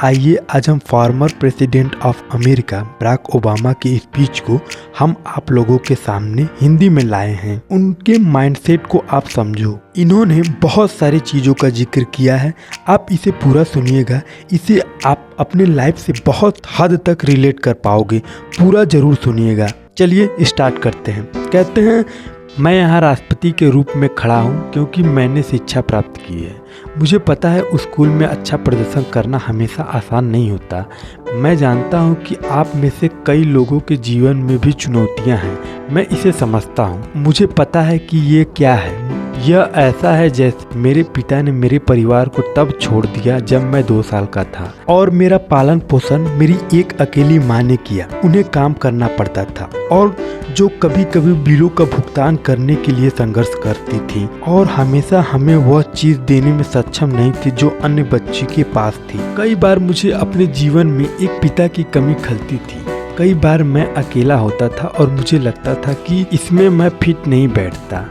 आइए आज हम former president of America Barack Obama की स्पीच को हम आप लोगों के सामने हिंदी में लाए हैं। उनके माइंडसेट को आप समझो। इन्होंने बहुत सारी चीज़ों का जिक्र किया है। आप इसे पूरा सुनिएगा, इसे आप अपने लाइफ से बहुत हद तक रिलेट कर पाओगे। पूरा जरूर सुनिएगा। चलिए स्टार्ट करते हैं। कहते हैं, मैं यहाँ राष्ट्रपति के रूप में खड़ा हूँ क्योंकि मैंने शिक्षा प्राप्त की है। मुझे पता है उस स्कूल में अच्छा प्रदर्शन करना हमेशा आसान नहीं होता। मैं जानता हूँ कि आप में से कई लोगों के जीवन में भी चुनौतियाँ हैं। मैं इसे समझता हूँ। मुझे पता है कि ये क्या है। यह ऐसा है जैसे मेरे पिता ने मेरे परिवार को तब छोड़ दिया जब मैं 2 साल का था और मेरा पालन पोषण मेरी एक अकेली माँ ने किया। उन्हें काम करना पड़ता था और जो कभी कभी बिलों का भुगतान करने के लिए संघर्ष करती थी और हमेशा हमें वह चीज देने में सक्षम नहीं थी जो अन्य बच्चे के पास थी। कई बार मुझे अपने जीवन में एक पिता की कमी खलती थी। कई बार मैं अकेला होता था और मुझे लगता था कि इसमें मैं फिट नहीं बैठता।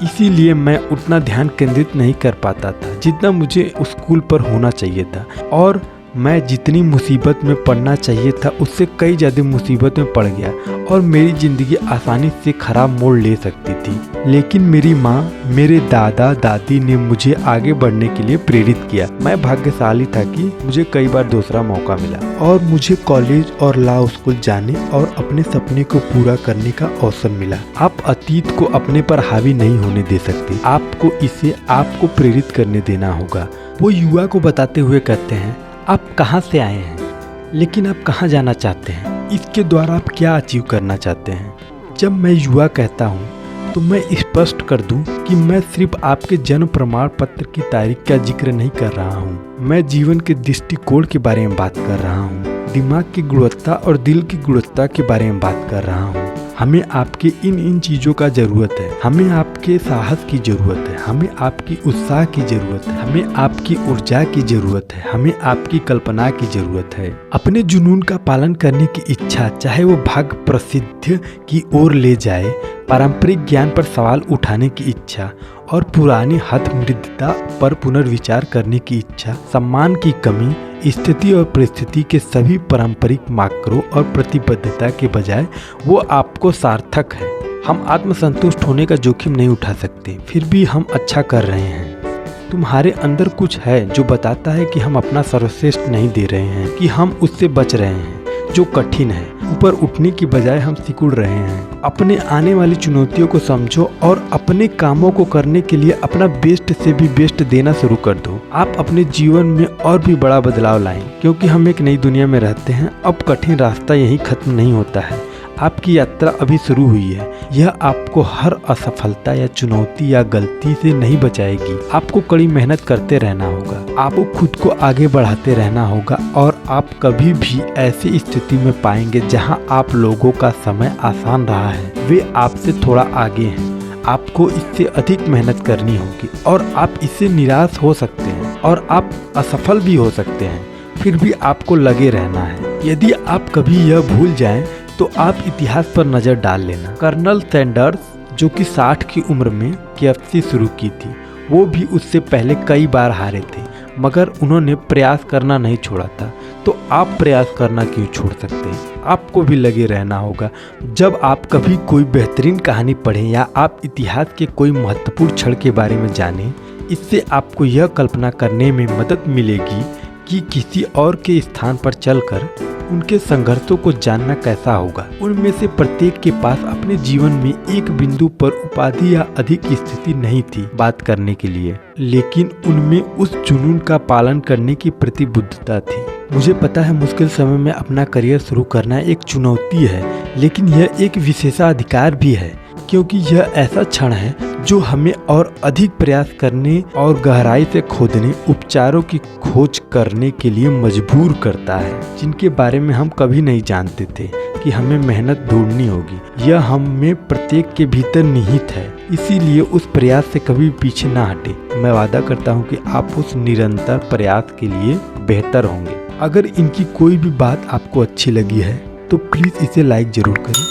इसीलिए मैं उतना ध्यान केंद्रित नहीं कर पाता था जितना मुझे उस स्कूल पर होना चाहिए था और मैं जितनी मुसीबत में पड़ना चाहिए था उससे कई ज़्यादा मुसीबत में पड़ गया और मेरी ज़िंदगी आसानी से खराब मोड़ ले सकती थी। लेकिन मेरी माँ, मेरे दादा दादी ने मुझे आगे बढ़ने के लिए प्रेरित किया। मैं भाग्यशाली था कि मुझे कई बार दूसरा मौका मिला और मुझे कॉलेज और लॉ स्कूल जाने और अपने सपने को पूरा करने का अवसर मिला। आप अतीत को अपने पर हावी नहीं होने दे सकते। आपको इसे आपको प्रेरित करने देना होगा। वो युवा को बताते हुए कहते हैं, आप कहाँ से आए हैं लेकिन आप कहाँ जाना चाहते हैं? इसके द्वारा आप क्या अचीव करना चाहते हैं? जब मैं युवा कहता हूँ तो मैं स्पष्ट कर दूं कि मैं सिर्फ आपके जन्म प्रमाण पत्र की तारीख का जिक्र नहीं कर रहा हूँ। मैं जीवन के दृष्टिकोण के बारे में बात कर रहा हूँ। दिमाग की गुणवत्ता और दिल की गुणवत्ता के बारे में बात कर रहा हूँ। हमें आपके इन चीज़ों का ज़रूरत है। हमें आपके साहस की ज़रूरत है। हमें आपकी उत्साह की ज़रूरत है। हमें आपकी ऊर्जा की ज़रूरत है। हमें आपकी कल्पना की ज़रूरत है। अपने जुनून का पालन करने की इच्छा, चाहे वो भाग्य प्रसिद्धि की ओर ले जाए, पारंपरिक ज्ञान पर सवाल उठाने की इच्छा और पुरानी हठमृदता पर पुनर्विचार करने की इच्छा, सम्मान की कमी, स्थिति और परिस्थिति के सभी पारंपरिक मार्करों और प्रतिबद्धता के बजाय वो आपको सार्थक है। हम आत्मसंतुष्ट होने का जोखिम नहीं उठा सकते, फिर भी हम अच्छा कर रहे हैं। तुम्हारे अंदर कुछ है जो बताता है कि हम अपना सर्वश्रेष्ठ नहीं दे रहे हैं, कि हम उससे बच रहे हैं जो कठिन है। ऊपर उठने की बजाय हम सिकुड़ रहे हैं। अपने आने वाली चुनौतियों को समझो और अपने कामों को करने के लिए अपना बेस्ट से भी बेस्ट देना शुरू कर दो। आप अपने जीवन में और भी बड़ा बदलाव लाएं, क्योंकि हम एक नई दुनिया में रहते हैं। अब कठिन रास्ता यहीं खत्म नहीं होता है। आपकी यात्रा अभी शुरू हुई है। यह आपको हर असफलता या चुनौती या गलती से नहीं बचाएगी। आपको कड़ी मेहनत करते रहना होगा। आपको खुद को आगे बढ़ाते रहना होगा और आप कभी भी ऐसी स्थिति में पाएंगे जहां आप लोगों का समय आसान रहा है, वे आपसे थोड़ा आगे हैं। आपको इससे अधिक मेहनत करनी होगी और आप इससे निराश हो सकते हैं और आप असफल भी हो सकते हैं। फिर भी आपको लगे रहना है। यदि आप कभी यह भूल जाएं तो आप इतिहास पर नज़र डाल लेना। कर्नल सैंडर्स, जो कि 60 की उम्र में KFC शुरू की थी, वो भी उससे पहले कई बार हारे थे, मगर उन्होंने प्रयास करना नहीं छोड़ा था। तो आप प्रयास करना क्यों छोड़ सकते हैं? आपको भी लगे रहना होगा। जब आप कभी कोई बेहतरीन कहानी पढ़ें या आप इतिहास के कोई महत्वपूर्ण क्षण के बारे में जानें, इससे आपको यह कल्पना करने में मदद मिलेगी कि किसी और के स्थान पर चलकर उनके संघर्षों को जानना कैसा होगा। उनमें से प्रत्येक के पास अपने जीवन में एक बिंदु पर उपाधि या अधिक स्थिति नहीं थी बात करने के लिए, लेकिन उनमें उस जुनून का पालन करने की प्रतिबद्धता थी। मुझे पता है मुश्किल समय में अपना करियर शुरू करना एक चुनौती है, लेकिन यह एक विशेषाधिकार भी है, क्योंकि यह ऐसा क्षण है जो हमें और अधिक प्रयास करने और गहराई से खोदने, उपचारों की खोज करने के लिए मजबूर करता है, जिनके बारे में हम कभी नहीं जानते थे कि हमें मेहनत ढूंढनी होगी। यह हम में प्रत्येक के भीतर निहित है, इसीलिए उस प्रयास से कभी पीछे ना हटे। मैं वादा करता हूँ कि आप उस निरंतर प्रयास के लिए बेहतर होंगे। अगर इनकी कोई भी बात आपको अच्छी लगी है तो प्लीज़ इसे लाइक जरूर करें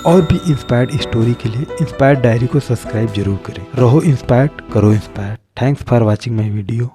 और भी इंस्पायर्ड स्टोरी के लिए इंस्पायर्ड डायरी को सब्सक्राइब जरूर करें। रहो इंस्पायर्ड, करो inspired. Thanks for watching my video.